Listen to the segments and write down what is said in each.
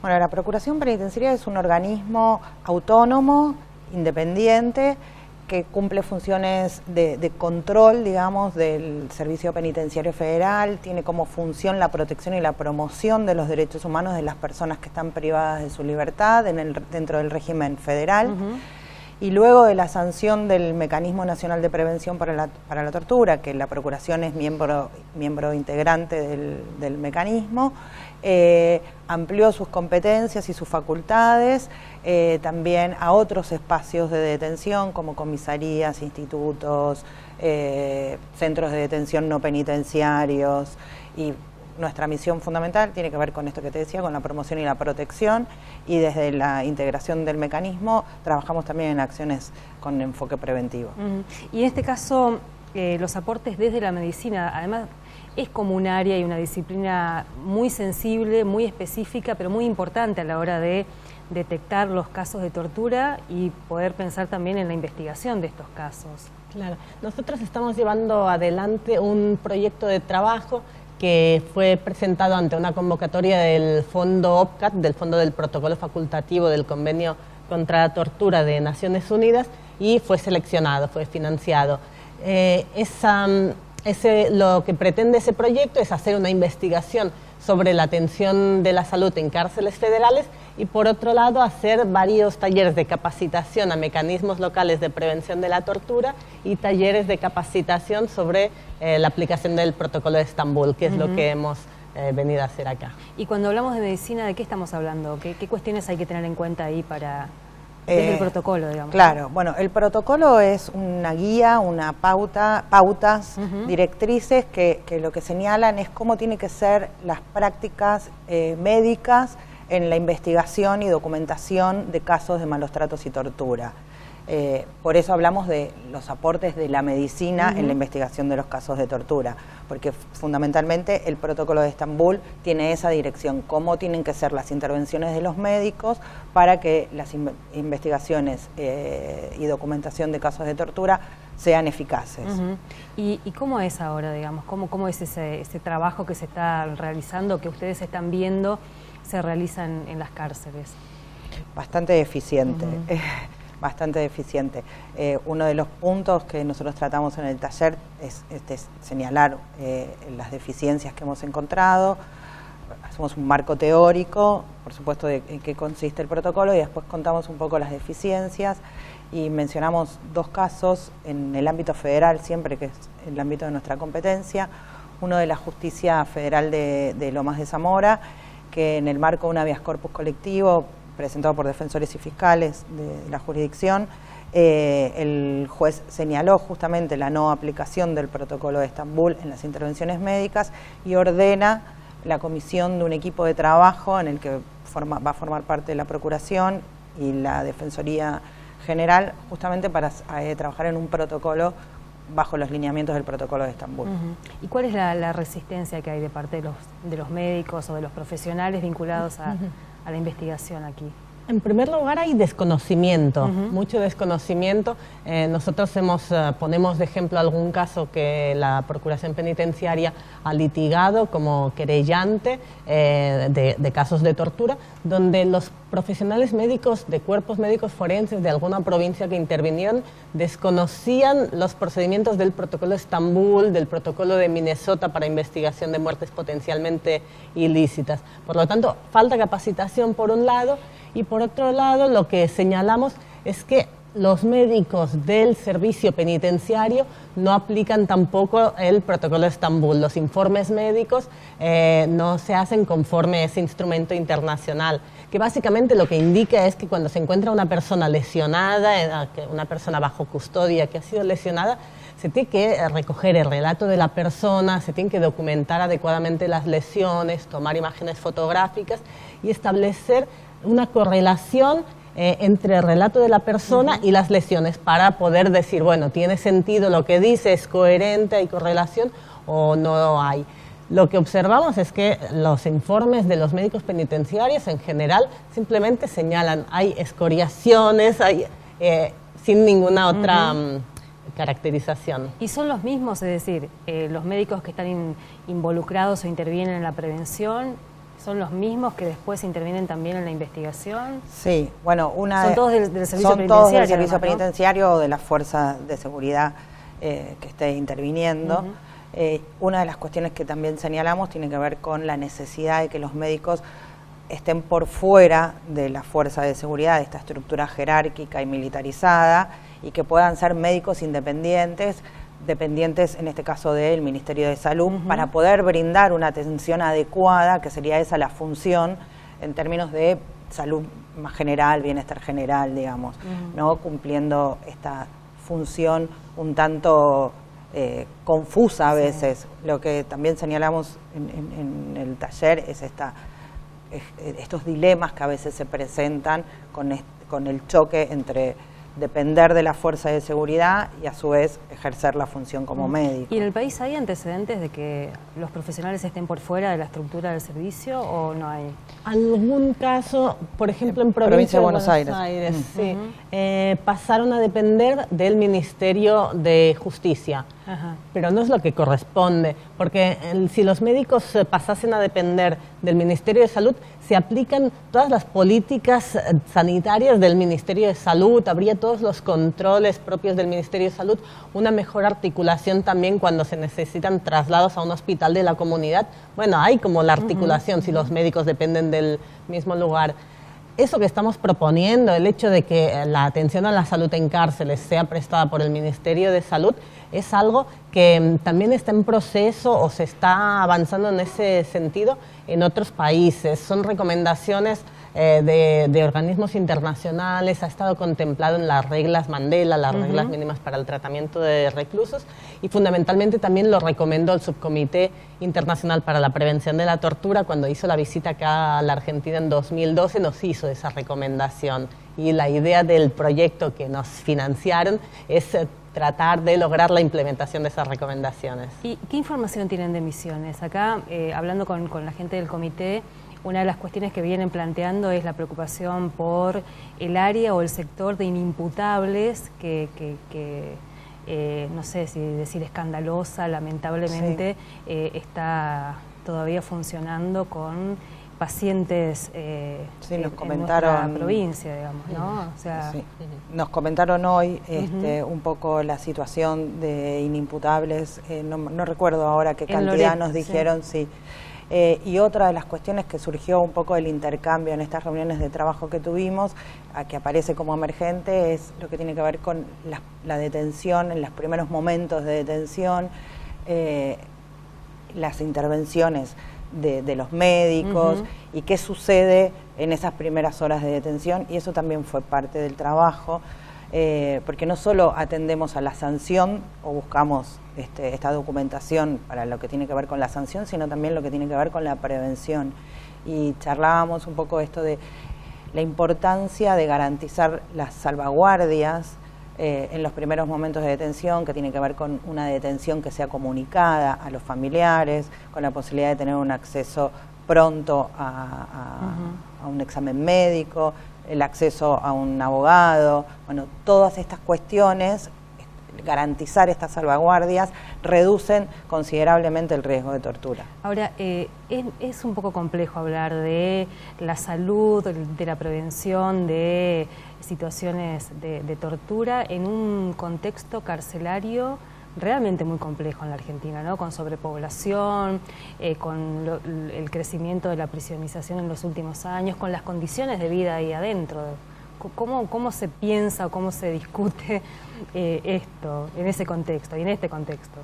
Bueno, la Procuración Penitenciaria es un organismo autónomo, independiente, que cumple funciones de control, digamos, del Servicio Penitenciario Federal, tiene como función la protección y la promoción de los derechos humanos de las personas que están privadas de su libertad dentro del régimen federal. Y luego de la sanción del Mecanismo Nacional de Prevención para la Tortura, que la Procuración es miembro integrante del mecanismo, amplió sus competencias y sus facultades también a otros espacios de detención como comisarías, institutos, centros de detención no penitenciarios, y nuestra misión fundamental tiene que ver con esto que te decía, con la promoción y la protección, y desde la integración del mecanismo trabajamos también en acciones con enfoque preventivo. Y en este caso, los aportes desde la medicina, además es como un área y una disciplina muy sensible, muy específica, pero muy importante a la hora de detectar los casos de tortura y poder pensar también en la investigación de estos casos. Claro, nosotros estamos llevando adelante un proyecto de trabajo que fue presentado ante una convocatoria del Fondo OPCAT, del Fondo del Protocolo Facultativo del Convenio contra la Tortura de Naciones Unidas, y fue seleccionado, fue financiado. Lo que pretende ese proyecto es hacer una investigación sobre la atención de la salud en cárceles federales y, por otro lado, hacer varios talleres de capacitación a mecanismos locales de prevención de la tortura y talleres de capacitación sobre la aplicación del Protocolo de Estambul, que es lo que hemos venido a hacer acá. Y cuando hablamos de medicina, ¿de qué estamos hablando? ¿Qué cuestiones hay que tener en cuenta ahí para desde el protocolo, digamos? Claro, bueno, el protocolo es una guía, una pautas, directrices que lo que señalan es cómo tienen que ser las prácticas médicas en la investigación y documentación de casos de malos tratos y tortura. Por eso hablamos de los aportes de la medicina en la investigación de los casos de tortura, porque fundamentalmente el Protocolo de Estambul tiene esa dirección, cómo tienen que ser las intervenciones de los médicos para que las investigaciones y documentación de casos de tortura sean eficaces. ¿Y cómo es ahora, digamos? ¿Cómo es ese trabajo que se está realizando, que ustedes están viendo se realizan en las cárceles? Bastante eficiente. Bastante deficiente. Uno de los puntos que nosotros tratamos en el taller es señalar las deficiencias que hemos encontrado. Hacemos un marco teórico, por supuesto, de en qué consiste el protocolo, y después contamos un poco las deficiencias y mencionamos dos casos en el ámbito federal, siempre que es el ámbito de nuestra competencia. Uno de la Justicia Federal de Lomas de Zamora, que en el marco de un habeas corpus colectivo presentado por defensores y fiscales de la jurisdicción, el juez señaló justamente la no aplicación del Protocolo de Estambul en las intervenciones médicas y ordena la comisión de un equipo de trabajo en el que va a formar parte de la Procuración y la Defensoría General, justamente para trabajar en un protocolo bajo los lineamientos del Protocolo de Estambul. ¿Y cuál es la resistencia que hay de parte de los médicos o de los profesionales vinculados a la investigación aquí? En primer lugar, hay desconocimiento, mucho desconocimiento. Nosotros ponemos de ejemplo algún caso que la Procuración Penitenciaria ha litigado como querellante de casos de tortura, donde los profesionales médicos de cuerpos médicos forenses de alguna provincia que intervinieron desconocían los procedimientos del Protocolo de Estambul, del Protocolo de Minnesota para investigación de muertes potencialmente ilícitas. Por lo tanto, falta capacitación por un lado, y por otro lado lo que señalamos es que los médicos del servicio penitenciario no aplican tampoco el Protocolo de Estambul. Los informes médicos no se hacen conforme ese instrumento internacional, que básicamente lo que indica es que cuando se encuentra una persona lesionada, una persona bajo custodia que ha sido lesionada, se tiene que recoger el relato de la persona, se tienen que documentar adecuadamente las lesiones, tomar imágenes fotográficas y establecer una correlación entre el relato de la persona y las lesiones para poder decir, bueno, tiene sentido lo que dice, es coherente, hay correlación o no hay. Lo que observamos es que los informes de los médicos penitenciarios en general simplemente señalan, hay escoriaciones, sin ninguna otra caracterización. ¿Y son los mismos, es decir, los médicos que están involucrados o intervienen en la prevención, ¿Son los mismos que después intervienen también en la investigación? Sí, bueno, son todos del servicio son penitenciario. Todos del servicio además, ¿no? penitenciario o de las fuerzas de seguridad que esté interviniendo. Una de las cuestiones que también señalamos tiene que ver con la necesidad de que los médicos estén por fuera de la fuerza de seguridad, de esta estructura jerárquica y militarizada, y que puedan ser médicos independientes, dependientes en este caso del Ministerio de Salud, para poder brindar una atención adecuada, que sería esa la función en términos de salud más general, bienestar general, digamos, ¿no? Cumpliendo esta función un tanto confusa a veces. Lo que también señalamos en el taller es estos dilemas que a veces se presentan con el choque entre depender de la fuerza de seguridad y a su vez ejercer la función como médico. ¿Y en el país hay antecedentes de que los profesionales estén por fuera de la estructura del servicio o no hay? Algún caso, por ejemplo, en provincia de Buenos Aires sí, pasaron a depender del Ministerio de Justicia. Pero no es lo que corresponde, porque si los médicos pasasen a depender del Ministerio de Salud, se aplican todas las políticas sanitarias del Ministerio de Salud, habría todos los controles propios del Ministerio de Salud, una mejor articulación también cuando se necesitan traslados a un hospital de la comunidad. Bueno, hay como la articulación si los médicos dependen del mismo lugar. Eso que estamos proponiendo, el hecho de que la atención a la salud en cárceles sea prestada por el Ministerio de Salud, es algo que también está en proceso o se está avanzando en ese sentido en otros países. Son recomendaciones de organismos internacionales, ha estado contemplado en las reglas Mandela, las reglas mínimas para el tratamiento de reclusos, y fundamentalmente también lo recomendó el Subcomité Internacional para la Prevención de la Tortura. Cuando hizo la visita acá a la Argentina en 2012 nos hizo esa recomendación, y la idea del proyecto que nos financiaron es tratar de lograr la implementación de esas recomendaciones. ¿Y qué información tienen de Misiones? Acá, hablando con la gente del comité, una de las cuestiones que vienen planteando es la preocupación por el área o el sector de inimputables que no sé si decir escandalosa, lamentablemente, está todavía funcionando con pacientes nos comentaron, en nuestra provincia, digamos, ¿no? O sea, nos comentaron hoy un poco la situación de inimputables, no recuerdo ahora qué cantidad nos dijeron, y otra de las cuestiones que surgió un poco del intercambio en estas reuniones de trabajo que tuvimos, que aparece como emergente, es lo que tiene que ver con la detención, en los primeros momentos de detención, las intervenciones de los médicos y qué sucede en esas primeras horas de detención, y eso también fue parte del trabajo, porque no solo atendemos a la sanción o buscamos esta documentación para lo que tiene que ver con la sanción, sino también lo que tiene que ver con la prevención. Y charlábamos un poco esto de la importancia de garantizar las salvaguardias en los primeros momentos de detención, que tiene que ver con una detención que sea comunicada a los familiares, con la posibilidad de tener un acceso pronto a un examen médico, el acceso a un abogado, bueno, todas estas cuestiones, garantizar estas salvaguardias, reducen considerablemente el riesgo de tortura. Ahora, es un poco complejo hablar de la salud, de la prevención de situaciones de tortura en un contexto carcelario realmente muy complejo en la Argentina, ¿no? Con sobrepoblación, con el crecimiento de la prisionización en los últimos años, con las condiciones de vida ahí adentro. ¿Cómo se piensa o cómo se discute esto en ese contexto y en este contexto?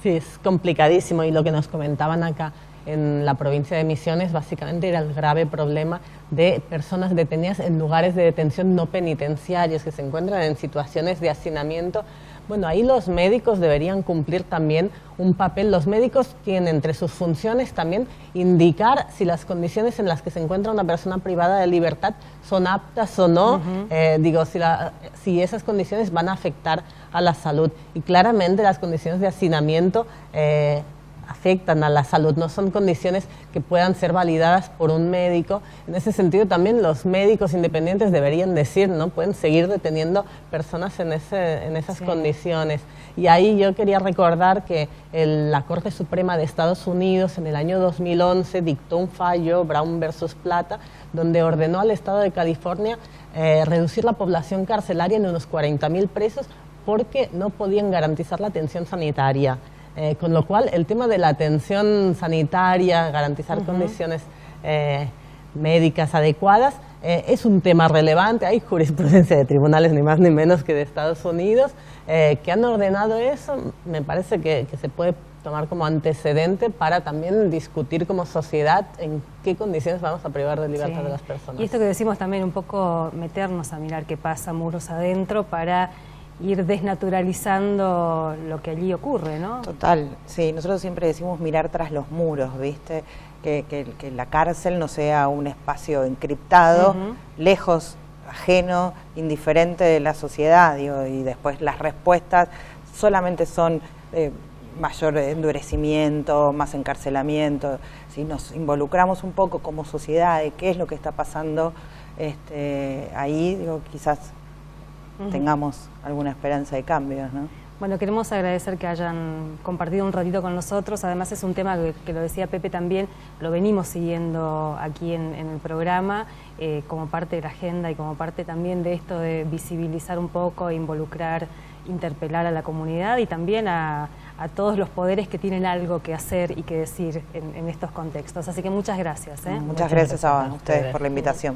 Sí, es complicadísimo, y lo que nos comentaban acá en la provincia de Misiones básicamente era el grave problema de personas detenidas en lugares de detención no penitenciarios que se encuentran en situaciones de hacinamiento. Bueno, ahí los médicos deberían cumplir también un papel. Los médicos tienen entre sus funciones también indicar si las condiciones en las que se encuentra una persona privada de libertad son aptas o no, si esas condiciones van a afectar a la salud. Y claramente las condiciones de hacinamiento afectan a la salud, no son condiciones que puedan ser validadas por un médico. En ese sentido también los médicos independientes deberían decir, ¿no? Pueden seguir deteniendo personas en esas condiciones. Y ahí yo quería recordar que la Corte Suprema de Estados Unidos en el año 2011 dictó un fallo, Brown versus Plata, donde ordenó al Estado de California reducir la población carcelaria en unos 40.000 presos porque no podían garantizar la atención sanitaria. Con lo cual, el tema de la atención sanitaria, garantizar condiciones médicas adecuadas, es un tema relevante. Hay jurisprudencia de tribunales ni más ni menos que de Estados Unidos que han ordenado eso. Me parece que se puede tomar como antecedente para también discutir como sociedad en qué condiciones vamos a privar de libertad de las personas. Y esto que decimos también, un poco meternos a mirar qué pasa muros adentro para ir desnaturalizando lo que allí ocurre, ¿no? Total, sí, nosotros siempre decimos mirar tras los muros, ¿viste? Que la cárcel no sea un espacio encriptado, lejos, ajeno, indiferente de la sociedad, digo, y después las respuestas solamente son mayor endurecimiento, más encarcelamiento. Si nos involucramos un poco como sociedad de qué es lo que está pasando ahí, digo, quizás tengamos alguna esperanza de cambios, ¿no? Bueno, queremos agradecer que hayan compartido un ratito con nosotros. Además es un tema que lo decía Pepe también, lo venimos siguiendo aquí en el programa como parte de la agenda y como parte también de esto de visibilizar un poco, involucrar, interpelar a la comunidad y también a todos los poderes que tienen algo que hacer y que decir en estos contextos. Así que muchas gracias. Muchas gracias a ustedes por la invitación.